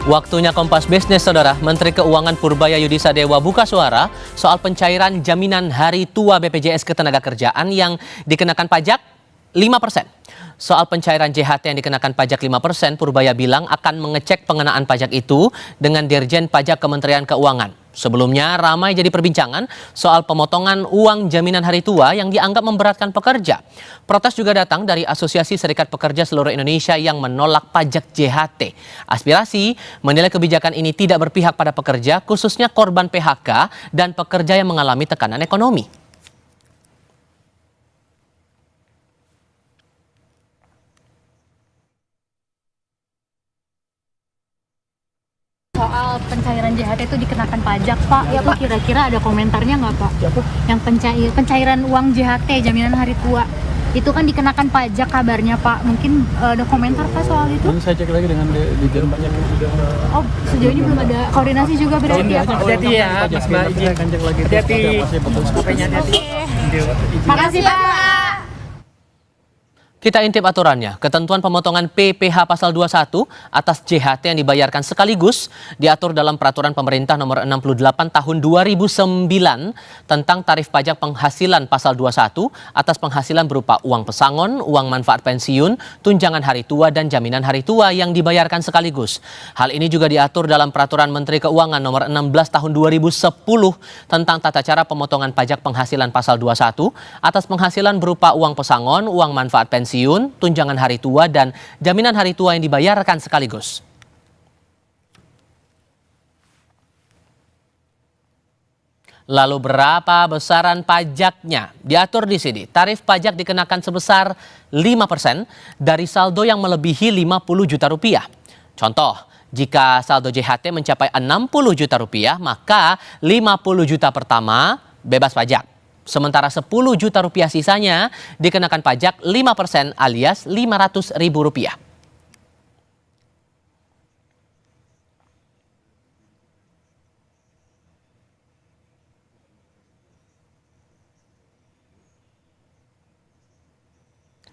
Waktunya Kompas Bisnis, Saudara. Menteri Keuangan Purbaya Yudisadewa buka suara soal pencairan jaminan hari tua BPJS Ketenagakerjaan yang dikenakan pajak 5%. Soal pencairan JHT yang dikenakan pajak 5%, Purbaya bilang akan mengecek pengenaan pajak itu dengan Dirjen Pajak Kementerian Keuangan. Sebelumnya ramai jadi perbincangan soal pemotongan uang jaminan hari tua yang dianggap memberatkan pekerja. Protes juga datang dari Asosiasi Serikat Pekerja Seluruh Indonesia yang menolak pajak JHT. Aspirasi menilai kebijakan ini tidak berpihak pada pekerja, khususnya korban PHK dan pekerja yang mengalami tekanan ekonomi. Soal pencairan JHT itu dikenakan pajak, Pak. Ya, Pak. Kira-kira ada komentarnya nggak, Pak? Siapa? Yang pencairan uang JHT, jaminan hari tua, itu kan dikenakan pajak kabarnya, Pak. Mungkin ada komentar, Pak, soal itu? Nanti saya cek lagi dengan Dirjen Pajak yang sudah. Oh, sejauh ini belum ada koordinasi juga berarti ya, Pak? Hati-hati ya, Mas Mbak. Hati-hati. Oke. Makasih, Pak. Kita intip aturannya. Ketentuan pemotongan PPh pasal 21 atas JHT yang dibayarkan sekaligus diatur dalam Peraturan Pemerintah Nomor 68 Tahun 2009 tentang tarif pajak penghasilan pasal 21 atas penghasilan berupa uang pesangon, uang manfaat pensiun, tunjangan hari tua dan jaminan hari tua yang dibayarkan sekaligus. Hal ini juga diatur dalam Peraturan Menteri Keuangan Nomor 16 Tahun 2010 tentang tata cara pemotongan pajak penghasilan pasal 21 atas penghasilan berupa uang pesangon, uang manfaat pensiun, tunjangan hari tua, dan jaminan hari tua yang dibayarkan sekaligus. Lalu berapa besaran pajaknya? Diatur di sini. Tarif pajak dikenakan sebesar 5% dari saldo yang melebihi 50 juta rupiah. Contoh, jika saldo JHT mencapai 60 juta rupiah, maka 50 juta pertama bebas pajak. Sementara 10 juta rupiah sisanya dikenakan pajak 5% alias Rp500.000.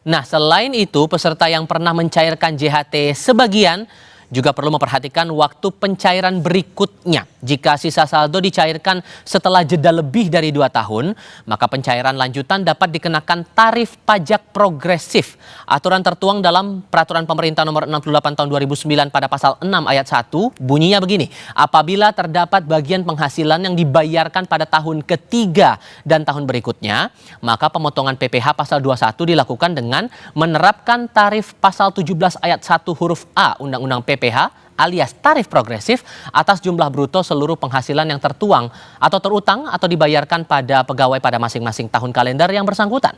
Nah, selain itu, peserta yang pernah mencairkan JHT sebagian juga perlu memperhatikan waktu pencairan berikutnya. Jika sisa saldo dicairkan setelah jeda lebih dari 2 tahun, maka pencairan lanjutan dapat dikenakan tarif pajak progresif. Aturan tertuang dalam Peraturan Pemerintah Nomor 68 Tahun 2009 pada pasal 6 ayat 1 bunyinya begini. Apabila terdapat bagian penghasilan yang dibayarkan pada tahun ketiga dan tahun berikutnya, maka pemotongan PPh pasal 21 dilakukan dengan menerapkan tarif pasal 17 ayat 1 huruf A Undang-Undang PPh alias tarif progresif atas jumlah bruto seluruh penghasilan yang tertuang atau terutang atau dibayarkan pada pegawai pada masing-masing tahun kalender yang bersangkutan.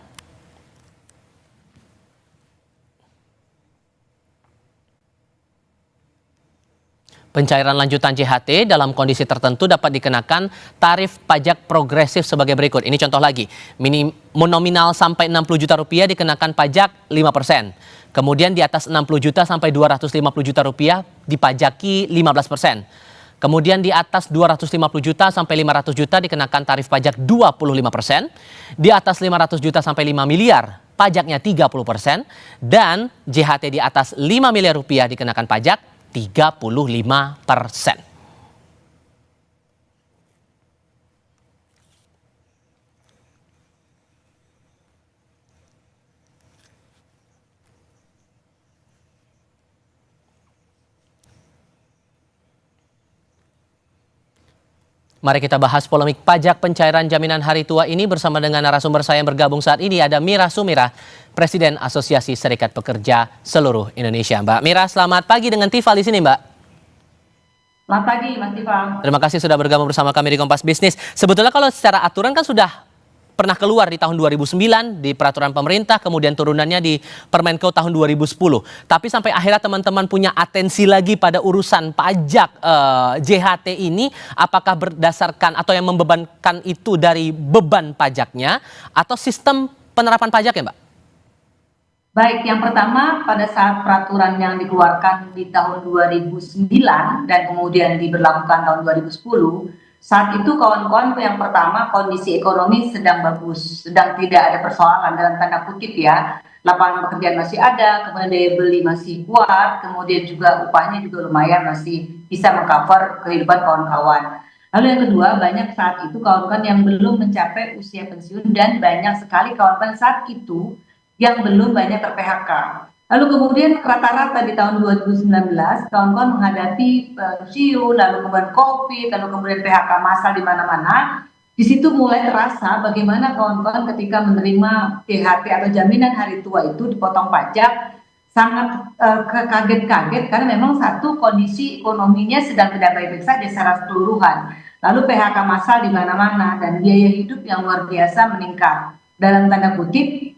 Pencairan lanjutan JHT dalam kondisi tertentu dapat dikenakan tarif pajak progresif sebagai berikut. Ini contoh lagi. Nominal sampai 60 juta rupiah dikenakan pajak 5%. Kemudian di atas 60 juta sampai 250 juta rupiah dipajaki 15%. Kemudian di atas 250 juta sampai 500 juta dikenakan tarif pajak 25%. Di atas 500 juta sampai 5 miliar pajaknya 30%. Dan JHT di atas 5 miliar rupiah dikenakan pajak 35%. Mari kita bahas polemik pajak pencairan jaminan hari tua ini bersama dengan narasumber saya yang bergabung saat ini. Ada Mira Sumirah, Presiden Asosiasi Serikat Pekerja Seluruh Indonesia. Mbak Mira, selamat pagi dengan Tifa di sini, Mbak. Selamat pagi, Mas Tifa. Terima kasih sudah bergabung bersama kami di Kompas Bisnis. Sebetulnya kalau secara aturan kan sudah pernah keluar di tahun 2009 di peraturan pemerintah, kemudian turunannya di Permenko tahun 2010. Tapi sampai akhirnya teman-teman punya atensi lagi pada urusan pajak JHT ini, apakah berdasarkan atau yang membebankan itu dari beban pajaknya atau sistem penerapan pajaknya, Mbak? Baik, yang pertama pada saat peraturan yang dikeluarkan di tahun 2009 dan kemudian diberlakukan tahun 2010, saat itu kawan-kawan yang pertama kondisi ekonomi sedang bagus, sedang tidak ada persoalan dalam tanda kutip ya. lapangan pekerjaan masih ada, kemudian daya beli masih kuat, kemudian juga upahnya juga lumayan masih bisa mengcover kehidupan kawan-kawan. Lalu yang kedua, banyak saat itu kawan-kawan yang belum mencapai usia pensiun dan banyak sekali kawan-kawan saat itu yang belum banyak ter-PHK. Lalu kemudian rata-rata di tahun 2019 kawan-kawan menghadapi pensiun, lalu kemudian COVID, lalu kemudian PHK massal di mana-mana. Di situ mulai terasa bagaimana kawan-kawan ketika menerima THT atau jaminan hari tua itu dipotong pajak sangat kaget-kaget karena memang satu kondisi ekonominya sedang tidak baik-baik saja secara keseluruhan. Lalu PHK massal di mana-mana dan biaya hidup yang luar biasa meningkat. Dalam tanda kutip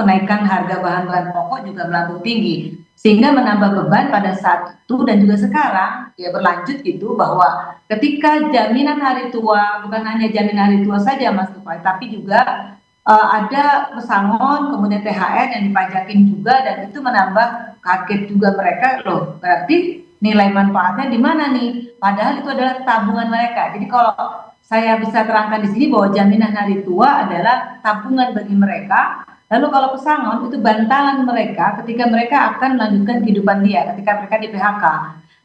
kenaikan harga bahan-bahan pokok juga melambung tinggi sehingga menambah beban pada saat itu dan juga sekarang ya berlanjut gitu bahwa ketika jaminan hari tua bukan hanya jaminan hari tua saja Mas Tufai tapi juga ada pesangon kemudian THR yang dipajakin juga dan itu menambah kaget juga mereka loh berarti nilai manfaatnya di mana nih padahal itu adalah tabungan mereka. Jadi kalau saya bisa terangkan di sini bahwa jaminan hari tua adalah tabungan bagi mereka. Lalu kalau pesangon itu bantalan mereka ketika mereka akan melanjutkan kehidupan dia ketika mereka di PHK.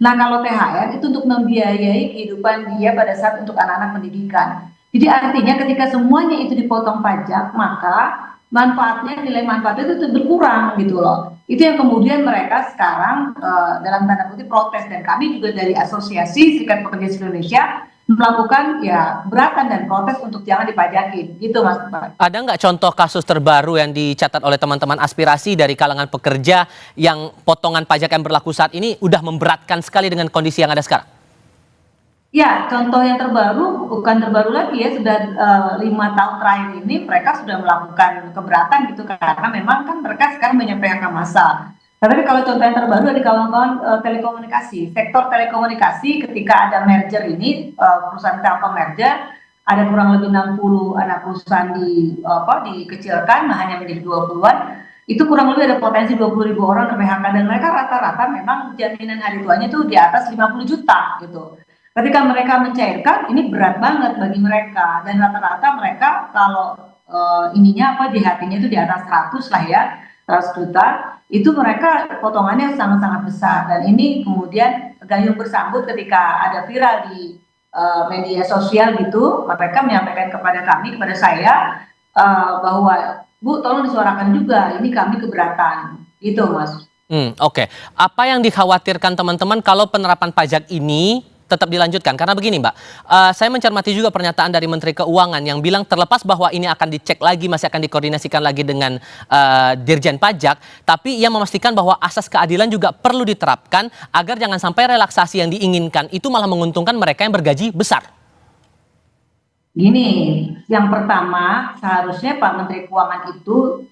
Nah kalau THR itu untuk membiayai kehidupan dia pada saat untuk anak-anak pendidikan. Jadi artinya ketika semuanya itu dipotong pajak maka manfaatnya nilai manfaatnya itu berkurang gitu loh. Itu yang kemudian mereka sekarang dalam tanda kutip protes dan kami juga dari Asosiasi Serikat Pekerja Indonesia melakukan ya keberatan dan protes untuk jangan dipajakin gitu Mas. Ada nggak contoh kasus terbaru yang dicatat oleh teman-teman aspirasi dari kalangan pekerja yang potongan pajak yang berlaku saat ini udah memberatkan sekali dengan kondisi yang ada sekarang? Ya, contoh yang terbaru bukan terbaru lagi ya sudah 5 tahun terakhir ini mereka sudah melakukan keberatan gitu karena memang kan mereka sekarang banyak PHK massal. Tapi kalau contoh yang terbaru dari kawan-kawan telekomunikasi, sektor telekomunikasi ketika ada merger ini perusahaan Telkom merger ada kurang lebih 60 anak perusahaan dikecilkan hanya menjadi 20-an. Itu kurang lebih ada potensi 20.000 orang ter-PHK dan mereka rata-rata memang jaminan hari tuanya itu di atas 50 juta gitu. Ketika mereka mencairkan ini berat banget bagi mereka dan rata-rata mereka kalau JHT-nya itu di atas 100 lah ya, 100 juta. Itu mereka potongannya sangat-sangat besar dan ini kemudian gayung bersambut ketika ada viral di media sosial gitu mereka menyampaikan kepada saya bahwa Bu tolong disuarakan juga ini kami keberatan gitu Mas. Oke. Apa yang dikhawatirkan teman-teman kalau penerapan pajak ini tetap dilanjutkan? Karena begini Mbak, saya mencermati juga pernyataan dari Menteri Keuangan yang bilang terlepas bahwa ini akan dicek lagi, masih akan dikoordinasikan lagi dengan Dirjen Pajak, tapi ia memastikan bahwa asas keadilan juga perlu diterapkan agar jangan sampai relaksasi yang diinginkan itu malah menguntungkan mereka yang bergaji besar. Gini, yang pertama seharusnya Pak Menteri Keuangan itu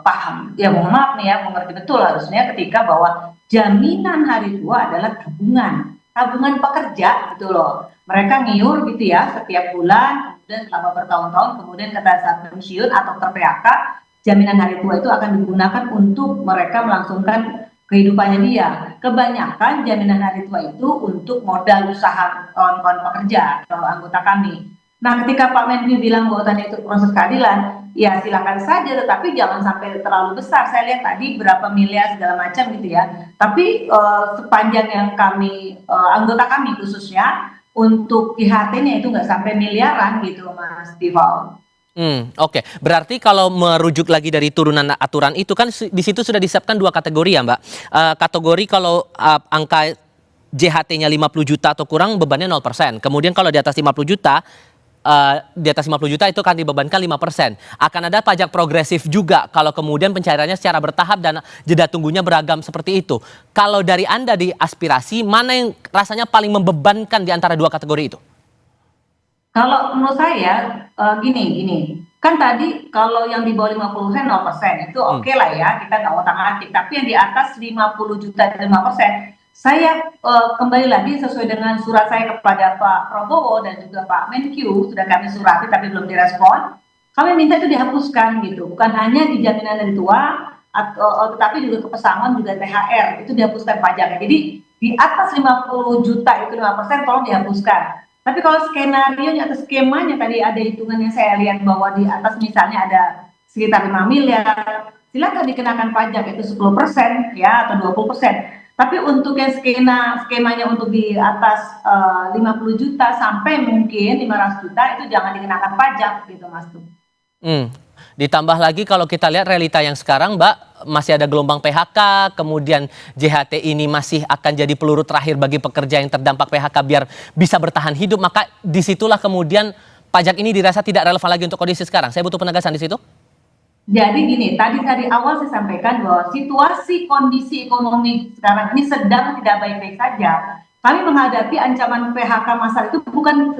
paham, ya mohon maaf nih ya, mengerti betul harusnya ketika bahwa jaminan hari tua adalah tabungan pekerja gitu loh. Mereka ngiur gitu ya setiap bulan, kemudian selama bertahun-tahun, kemudian pada saat pensiun atau ter-PHK, jaminan hari tua itu akan digunakan untuk mereka melangsungkan kehidupannya dia. Kebanyakan jaminan hari tua itu untuk modal usaha kawan-kawan pekerja atau anggota kami. Nah ketika Pak Menlu bilang bahwa tadi itu proses keadilan, ya silakan saja, tetapi jangan sampai terlalu besar. Saya lihat tadi berapa miliar segala macam gitu ya. Tapi sepanjang yang anggota kami khususnya untuk IHT-nya itu nggak sampai miliaran gitu Mas Tival. Oke. Berarti kalau merujuk lagi dari turunan aturan itu kan di situ sudah disiapkan 2 kategori ya Mbak. Kategori kalau angka JHT-nya 50 juta atau kurang bebannya 0%. Kemudian kalau di atas 50 juta itu akan dibebankan 5%. Akan ada pajak progresif juga kalau kemudian pencairannya secara bertahap dan jeda tunggunya beragam seperti itu. Kalau dari Anda di aspirasi, mana yang rasanya paling membebankan di antara 2 kategori itu? Kalau menurut saya gini. Kan tadi kalau yang di bawah 50% 0% itu oke lah ya, kita nggak otak-atik. Tapi yang di atas 50 juta 5%, saya kembali lagi sesuai dengan surat saya kepada Pak Prabowo dan juga Pak Menkyu, sudah kami surati tapi belum direspon. Kami minta itu dihapuskan gitu, bukan hanya di jaminan dari tua, tetapi juga ke pesangon juga THR itu dihapuskan pajaknya. Jadi di atas 50 juta itu 5% tolong dihapuskan. Tapi kalau skenario atau skemanya tadi ada hitungannya saya lihat bahwa di atas misalnya ada sekitar 5 miliar, silakan dikenakan pajak itu 10% ya atau 20%. Tapi untuk yang skemanya untuk di atas 50 juta sampai mungkin 500 juta itu jangan dikenakan pajak gitu Mas tuh. Ditambah lagi kalau kita lihat realita yang sekarang Mbak, masih ada gelombang PHK, kemudian JHT ini masih akan jadi peluru terakhir bagi pekerja yang terdampak PHK biar bisa bertahan hidup, maka disitulah kemudian pajak ini dirasa tidak relevan lagi untuk kondisi sekarang. Saya butuh penegasan di situ. Jadi gini, tadi awal saya sampaikan bahwa situasi kondisi ekonomi sekarang ini sedang tidak baik-baik saja. Kami menghadapi ancaman PHK massal itu bukan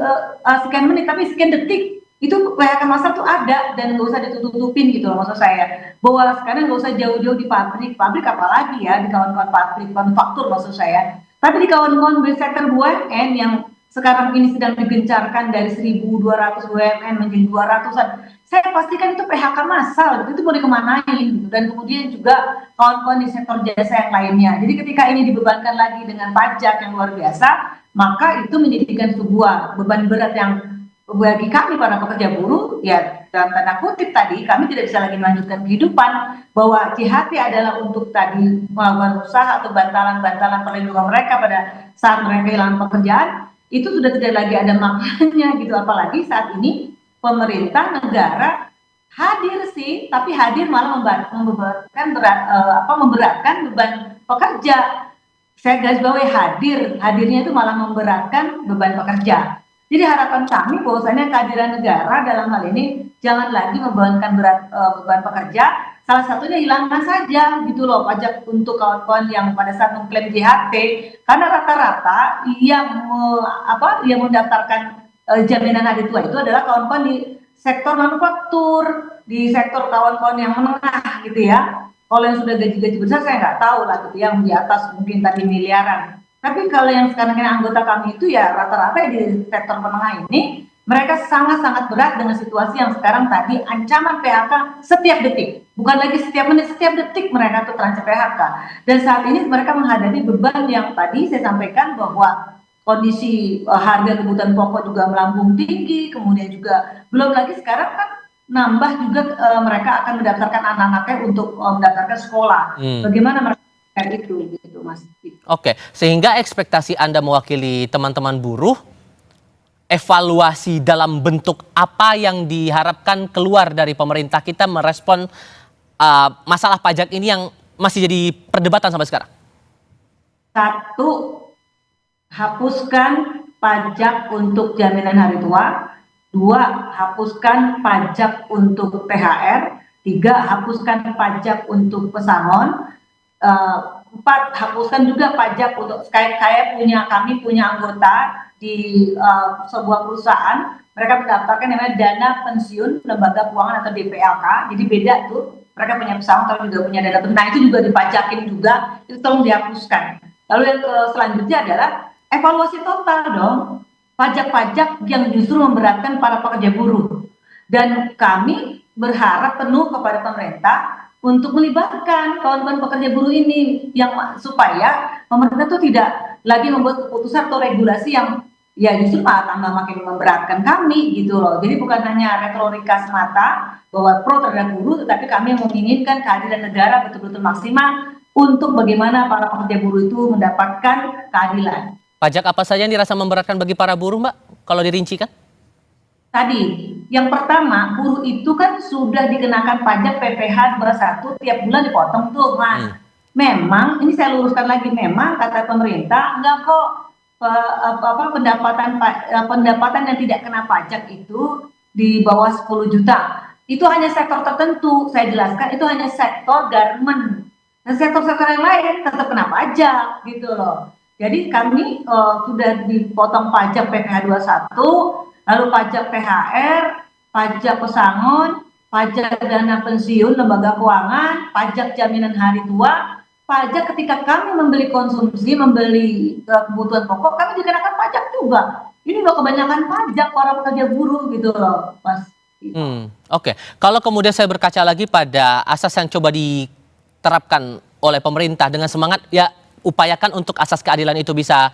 sekian menit, tapi sekian detik. Itu PHK massal itu ada dan nggak usah ditutup-tutupin gitu loh maksud saya. Bahwa sekarang nggak usah jauh-jauh di pabrik apalagi ya di kawan-kawan pabrik, manufaktur maksud saya. Tapi di kawan-kawan sektor BUMN yang sekarang ini sedang digencarkan dari 1.200 BUMN menjadi 200-an. Saya pastikan itu PHK massal, itu mau dikemanain gitu. Dan kemudian juga kawan-kawan di sektor jasa yang lainnya. Jadi ketika ini dibebankan lagi dengan pajak yang luar biasa, maka itu menjadikan sebuah beban berat yang bagi kami para pekerja buruh, ya dalam tanda kutip tadi, kami tidak bisa lagi melanjutkan kehidupan, bahwa JHT adalah untuk tadi melakukan usaha atau bantalan-bantalan perlindungan mereka pada saat mereka kehilangan pekerjaan, itu sudah tidak lagi ada maknanya gitu. Apalagi saat ini pemerintah negara hadir sih, tapi hadir malah memberatkan beban pekerja. Saya garis bawahi hadirnya itu malah memberatkan beban pekerja. Jadi harapan kami bahwasanya kehadiran negara dalam hal ini jangan lagi membebankan beban pekerja. Salah satunya hilangkan saja gitu loh pajak untuk kawan-kawan yang pada saat mengklaim JHT, karena rata-rata yang mendaftarkan jaminan hari tua itu adalah kawan-kawan di sektor manufaktur, di sektor kawan-kawan yang menengah gitu ya. Kalau yang sudah gaji-gaji besar saya nggak tahu lah gitu, yang di atas mungkin tadi miliaran. Tapi kalau yang sekarang ini anggota kami itu ya rata-rata di sektor menengah ini, mereka sangat-sangat berat dengan situasi yang sekarang tadi ancaman PHK setiap detik. Bukan lagi setiap menit, setiap detik mereka tuh terancam PHK. Dan saat ini mereka menghadapi beban yang tadi saya sampaikan bahwa kondisi harga kebutuhan pokok juga melambung tinggi, kemudian juga belum lagi sekarang kan nambah juga mereka akan mendaftarkan anak-anaknya untuk mendaftarkan sekolah. Bagaimana mereka itu gitu Mas. Oke, sehingga ekspektasi Anda mewakili teman-teman buruh, evaluasi dalam bentuk apa yang diharapkan keluar dari pemerintah kita merespon masalah pajak ini yang masih jadi perdebatan sampai sekarang? Satu, hapuskan pajak untuk jaminan hari tua. 2, hapuskan pajak untuk THR. 3, hapuskan pajak untuk pesangon. 4, hapuskan juga pajak untuk kami punya anggota di sebuah perusahaan, mereka mendaftarkan namanya dana pensiun lembaga keuangan atau DPLK, jadi beda tuh, mereka punya pesangon tapi juga punya dana pensiun, nah itu juga dipajakin juga, itu tolong dihapuskan. Lalu yang selanjutnya adalah evaluasi total dong, pajak-pajak yang justru memberatkan para pekerja buruh, dan kami berharap penuh kepada pemerintah untuk melibatkan kawan-kawan pekerja buruh ini yang supaya pemerintah itu tidak lagi membuat keputusan atau regulasi yang ya justru tambah makin memberatkan kami gitu loh. Jadi bukan hanya retorika semata bahwa pro terhadap buruh, tetapi kami menginginkan kehadiran negara betul-betul maksimal untuk bagaimana para pekerja buruh itu mendapatkan keadilan. Pajak apa saja yang dirasa memberatkan bagi para buruh, Mbak? Kalau dirincikan? Tadi, yang pertama, buruh itu kan sudah dikenakan pajak PPh 1 tiap bulan dipotong tuh, Mas. Memang, ini saya luruskan lagi, memang kata pemerintah, enggak kok pendapatan yang tidak kena pajak itu di bawah 10 juta. Itu hanya sektor tertentu, saya jelaskan, itu hanya sektor garment. Dan sektor-sektor yang lain tetap kena pajak, gitu loh. Jadi kami sudah dipotong pajak PPh 21, lalu pajak THR, pajak pesangon, pajak dana pensiun lembaga keuangan, pajak jaminan hari tua, pajak ketika kami membeli konsumsi, membeli kebutuhan pokok, kami dikenakan pajak juga. Ini udah kebanyakan pajak para pekerja buruh gitu loh, Mas. Oke. Kalau kemudian saya berkaca lagi pada asas yang coba diterapkan oleh pemerintah dengan semangat, ya upayakan untuk asas keadilan itu bisa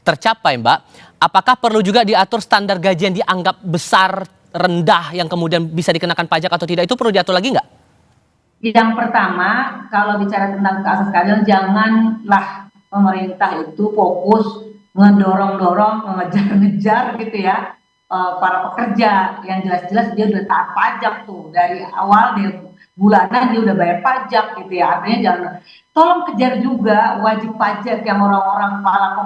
tercapai, Mbak. Apakah perlu juga diatur standar gaji yang dianggap besar rendah yang kemudian bisa dikenakan pajak atau tidak itu perlu diatur lagi nggak? Yang pertama, kalau bicara tentang asas keadilan, janganlah pemerintah itu fokus ngedorong-dorong, mengejar-ngejar gitu ya para pekerja yang jelas-jelas dia udah taat pajak tuh dari awal dia bulanan dia udah bayar pajak gitu ya. Artinya jangan, tolong kejar juga wajib pajak yang orang-orang para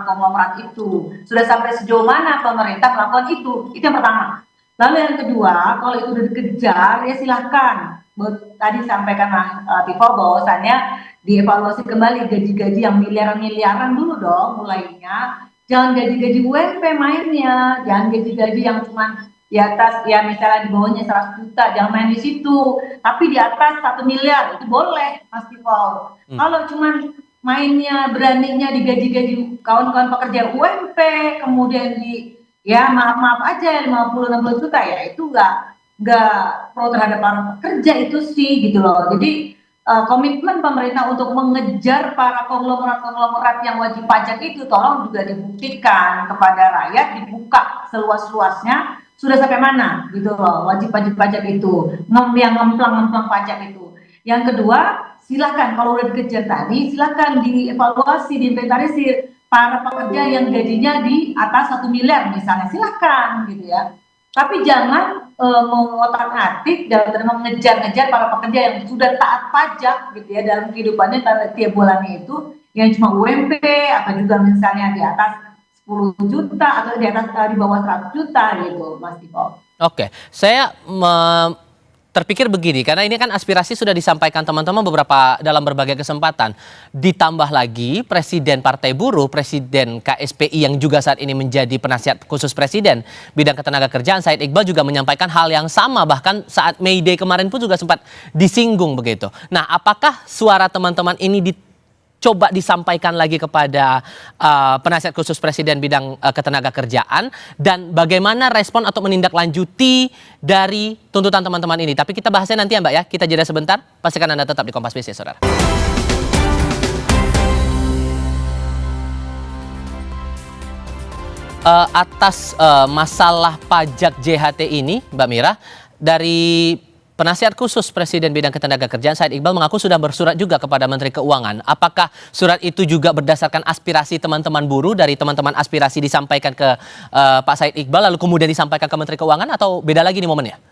konglomerat itu sudah sampai sejauh mana pemerintah melakukan itu yang pertama. Lalu yang kedua, kalau itu udah dikejar ya silahkan. Tadi sampaikan Tifa bahwasannya dievaluasi kembali gaji-gaji yang miliaran-miliaran dulu dong mulainya. Jangan gaji-gaji UMP mainnya, jangan gaji-gaji yang cuma di atas ya misalnya di bawahnya 100 juta, jangan main di situ. Tapi di atas 1 miliar itu boleh Mas Tifa. Kalau cuma mainnya beraninya di gaji-gaji kawan-kawan pekerja UMP, kemudian di ya maaf-maaf aja 50-60 juta ya itu nggak pro terhadap para pekerja itu sih gitu loh. Jadi komitmen pemerintah untuk mengejar para konglomerat yang wajib pajak itu tolong juga dibuktikan kepada rakyat, dibuka seluas-luasnya sudah sampai mana gitu loh wajib pajak itu, yang ngemplang pajak itu. Yang kedua, silakan kalau udah dikejar tadi, silakan dievaluasi, diinventarisir para pekerja yang gajinya di atas 1 miliar misalnya, silakan gitu ya. Tapi jangan mengotak-atik dan mengejar-ngejar para pekerja yang sudah taat pajak gitu ya dalam kehidupannya tiap bulannya itu yang cuma UMP atau juga misalnya di atas 10 juta atau di atas di bawah 100 juta gitu Mas Tiko. Oke, saya terpikir begini, karena ini kan aspirasi sudah disampaikan teman-teman dalam berbagai kesempatan. Ditambah lagi Presiden Partai Buruh, Presiden KSPI yang juga saat ini menjadi penasihat khusus Presiden bidang ketenagakerjaan, Said Iqbal juga menyampaikan hal yang sama, bahkan saat May Day kemarin pun juga sempat disinggung begitu. Nah, apakah suara teman-teman ini coba disampaikan lagi kepada penasihat khusus Presiden bidang ketenagakerjaan, dan bagaimana respon atau menindaklanjuti dari tuntutan teman-teman ini? Tapi kita bahasnya nanti ya Mbak ya, kita jeda sebentar, pastikan Anda tetap di Kompas Bisnis Saudara. Atas masalah pajak JHT ini Mbak Mira, dari penasihat khusus Presiden bidang ketenagakerjaan Said Iqbal mengaku sudah bersurat juga kepada Menteri Keuangan. Apakah surat itu juga berdasarkan aspirasi teman-teman buruh, dari teman-teman aspirasi disampaikan ke Pak Said Iqbal lalu kemudian disampaikan ke Menteri Keuangan, atau beda lagi nih momennya?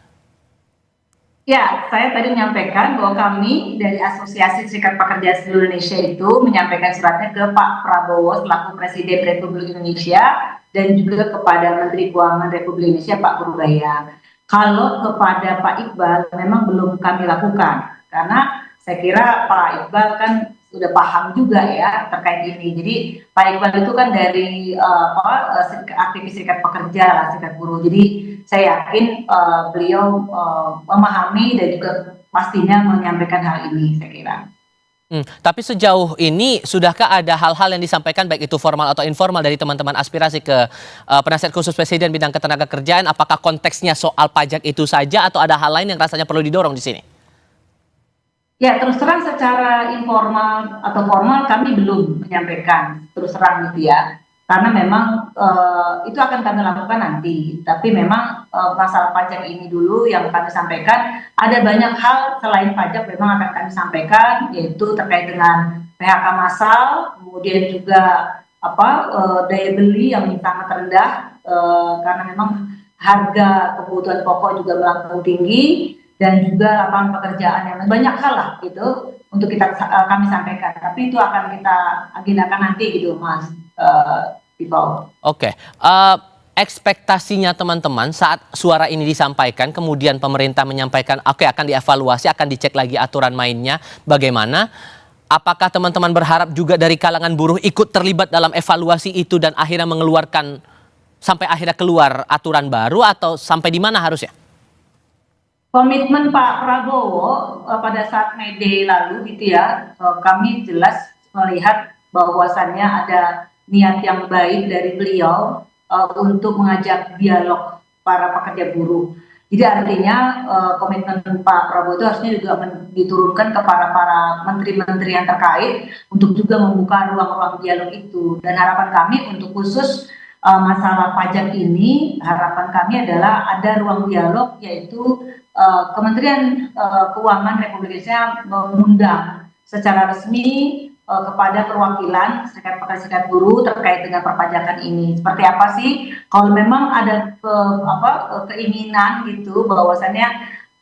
Ya, saya tadi menyampaikan bahwa kami dari Asosiasi Serikat Pekerja Seluruh Indonesia itu menyampaikan suratnya ke Pak Prabowo selaku Presiden Republik Indonesia dan juga kepada Menteri Keuangan Republik Indonesia Pak Purwaya. Kalau kepada Pak Iqbal memang belum kami lakukan, karena saya kira Pak Iqbal kan sudah paham juga ya terkait ini. Jadi Pak Iqbal itu kan dari aktivis serikat pekerja lah, serikat buruh. Jadi saya yakin beliau memahami dan juga pastinya menyampaikan hal ini, saya kira. Tapi sejauh ini sudahkah ada hal-hal yang disampaikan baik itu formal atau informal dari teman-teman aspirasi ke penasihat khusus Presiden bidang ketenagakerjaan? Apakah konteksnya soal pajak itu saja atau ada hal lain yang rasanya perlu didorong di sini? Ya, terus terang secara informal atau formal kami belum menyampaikan terus terang gitu ya. Karena memang itu akan kami lakukan nanti. Tapi memang masalah pajak ini dulu yang kami sampaikan. Ada banyak hal selain pajak memang akan kami sampaikan, yaitu terkait dengan PHK massal, kemudian juga daya beli yang sangat rendah, karena memang harga kebutuhan pokok juga melambung tinggi, dan juga lapangan pekerjaan yang banyak hal lah gitu untuk kami sampaikan. Tapi itu akan kita agendakan nanti gitu Mas. Oke. Ekspektasinya teman-teman saat suara ini disampaikan, kemudian pemerintah menyampaikan oke, akan dievaluasi, akan dicek lagi aturan mainnya bagaimana. Apakah teman-teman berharap juga dari kalangan buruh ikut terlibat dalam evaluasi itu dan akhirnya mengeluarkan sampai akhirnya keluar aturan baru, atau sampai di mana harusnya? Komitmen Pak Prabowo pada saat May Day lalu gitu ya, kami jelas melihat bahwasannya ada niat yang baik dari beliau untuk mengajak dialog para pekerja buruh. Jadi artinya komitmen Pak Prabowo itu harusnya juga diturunkan kepada para menteri-menteri yang terkait untuk juga membuka ruang-ruang dialog itu. Dan harapan kami untuk khusus masalah pajak ini, harapan kami adalah ada ruang dialog, yaitu Kementerian Keuangan Republik Indonesia mengundang secara resmi kepada perwakilan serikat pekerja serikat buruh terkait dengan perpajakan ini. Seperti apa sih kalau memang ada keinginan gitu bahwasannya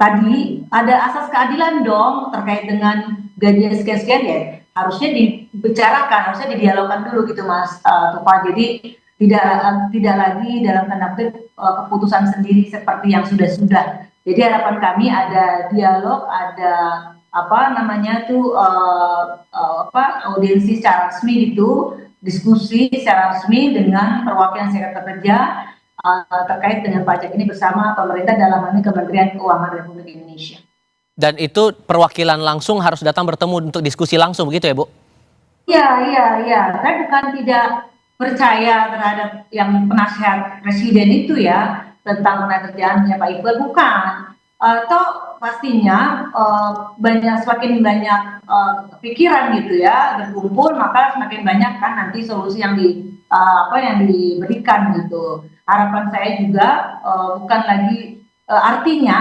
tadi ada asas keadilan dong terkait dengan gaji sekian-sekian, ya harusnya dibicarakan, harusnya didialogkan dulu gitu Mas Tufa. Jadi tidak lagi dalam tanda kutip keputusan sendiri seperti yang sudah-sudah. Jadi harapan kami ada dialog, ada audiensi secara resmi gitu, diskusi secara resmi dengan perwakilan serikat pekerja terkait dengan pajak ini bersama pemerintah, dalam hal ini Kementerian Keuangan Republik Indonesia. Dan itu perwakilan langsung harus datang bertemu untuk diskusi langsung begitu ya Bu? Iya. Saya bukan tidak percaya terhadap yang penasihat presiden itu ya tentang tenaga kerjaannya Pak Iqbal, bukan. Atau pastinya semakin banyak pikiran gitu ya berkumpul, maka semakin banyak kan nanti solusi yang diberikan gitu. Harapan saya juga bukan lagi artinya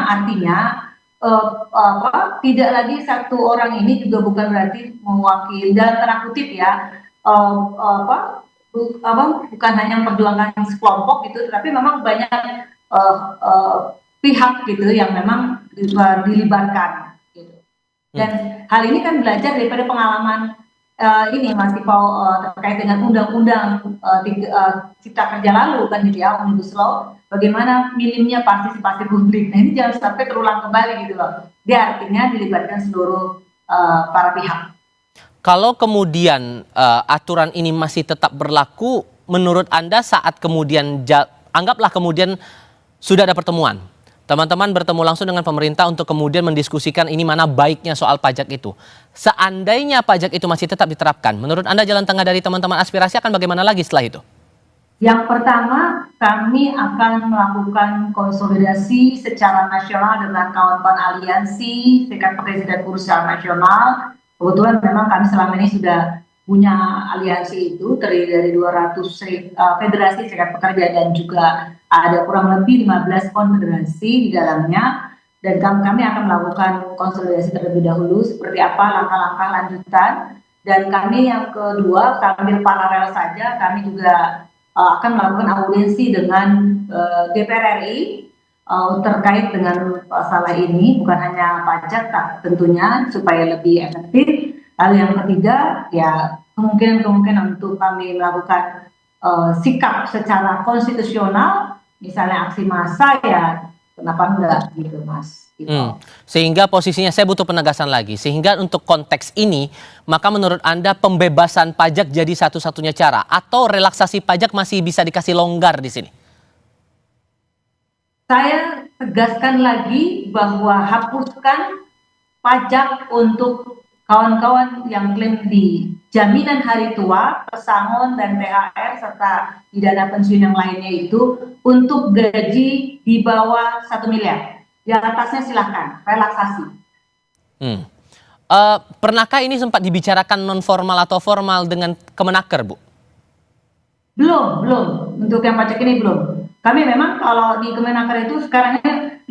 tidak lagi satu orang ini juga bukan berarti mewakili dalam tanda kutip ya bukan hanya memperjuangkan sekelompok gitu, tapi memang banyak pihak gitu yang memang dilibatkan gitu. Dan hal ini kan belajar daripada pengalaman ini Mas Tifau terkait dengan undang-undang cipta kerja lalu kan gitu ya, Omnibus Law, bagaimana minimnya partisipasi publik. Nah ini jangan sampai terulang kembali gitu loh. Dia artinya dilibatkan seluruh para pihak. Kalau kemudian aturan ini masih tetap berlaku, menurut Anda saat kemudian anggaplah kemudian sudah ada pertemuan, teman-teman bertemu langsung dengan pemerintah untuk kemudian mendiskusikan ini mana baiknya soal pajak itu. Seandainya pajak itu masih tetap diterapkan, menurut Anda jalan tengah dari teman-teman aspirasi akan bagaimana lagi setelah itu? Yang pertama, kami akan melakukan konsolidasi secara nasional dengan kawan-kawan aliansi serikat pekerja dan buruh secara nasional. Kebetulan memang kami selama ini sudah punya aliansi itu, terdiri dari 200 federasi serikat pekerja dan juga ada kurang lebih 15 konfederasi di dalamnya, dan kami akan melakukan konsolidasi terlebih dahulu seperti apa langkah-langkah lanjutan. Dan kami yang kedua, sambil paralel saja kami juga akan melakukan audiensi dengan DPR RI terkait dengan masalah ini, bukan hanya pajak tentunya supaya lebih efektif. Lalu yang ketiga ya kemungkinan untuk kami melakukan sikap secara konstitusional, misalnya aksi massa, ya kenapa enggak gitu Mas. Sehingga posisinya saya butuh penegasan lagi, sehingga untuk konteks ini maka menurut Anda pembebasan pajak jadi satu-satunya cara atau relaksasi pajak masih bisa dikasih longgar di sini? Saya tegaskan lagi bahwa hapuskan pajak untuk kawan-kawan yang klaim di jaminan hari tua, pesangon dan THR serta di dana pensiun yang lainnya itu untuk gaji di bawah 1 miliar. Di atasnya silahkan, relaksasi. Pernahkah ini sempat dibicarakan non formal atau formal dengan Kemenaker, Bu? Belum. Untuk yang pajak ini belum. Kami memang kalau di Kemenaker itu sekarang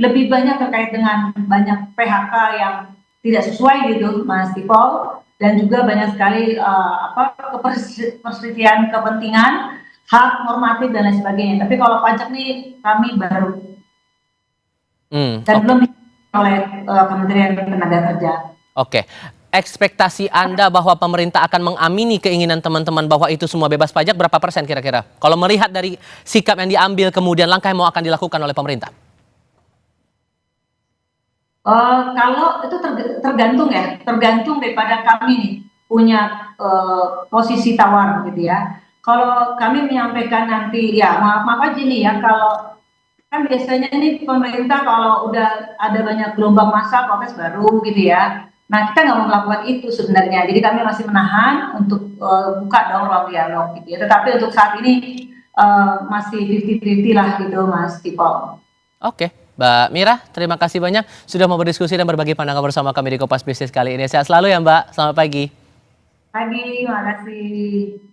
lebih banyak terkait dengan banyak PHK yang tidak sesuai gitu, Mas Tifau, dan juga banyak sekali perselisihan kepentingan, hak normatif dan lain sebagainya. Tapi kalau pajak nih kami baru dan belum oleh Kementerian Tenaga Kerja. Oke. Ekspektasi Anda bahwa pemerintah akan mengamini keinginan teman-teman bahwa itu semua bebas pajak berapa persen kira-kira? Kalau melihat dari sikap yang diambil kemudian langkah yang mau akan dilakukan oleh pemerintah? Kalau itu tergantung daripada kami nih punya posisi tawar gitu ya. Kalau kami menyampaikan nanti ya maaf aja nih ya, kalau kan biasanya nih pemerintah kalau udah ada banyak gelombang massa protes baru gitu ya. Nah, kita nggak mau melakukan itu sebenarnya. Jadi kami masih menahan untuk buka dong ruang dialog gitu ya. Tetapi untuk saat ini masih 50-50 lah gitu Mas Tifau. Oke, Mbak Mira, terima kasih banyak sudah mau berdiskusi dan berbagi pandangan bersama kami di Kompas Bisnis kali ini. Sehat selalu ya Mbak, selamat pagi. Pagi, makasih.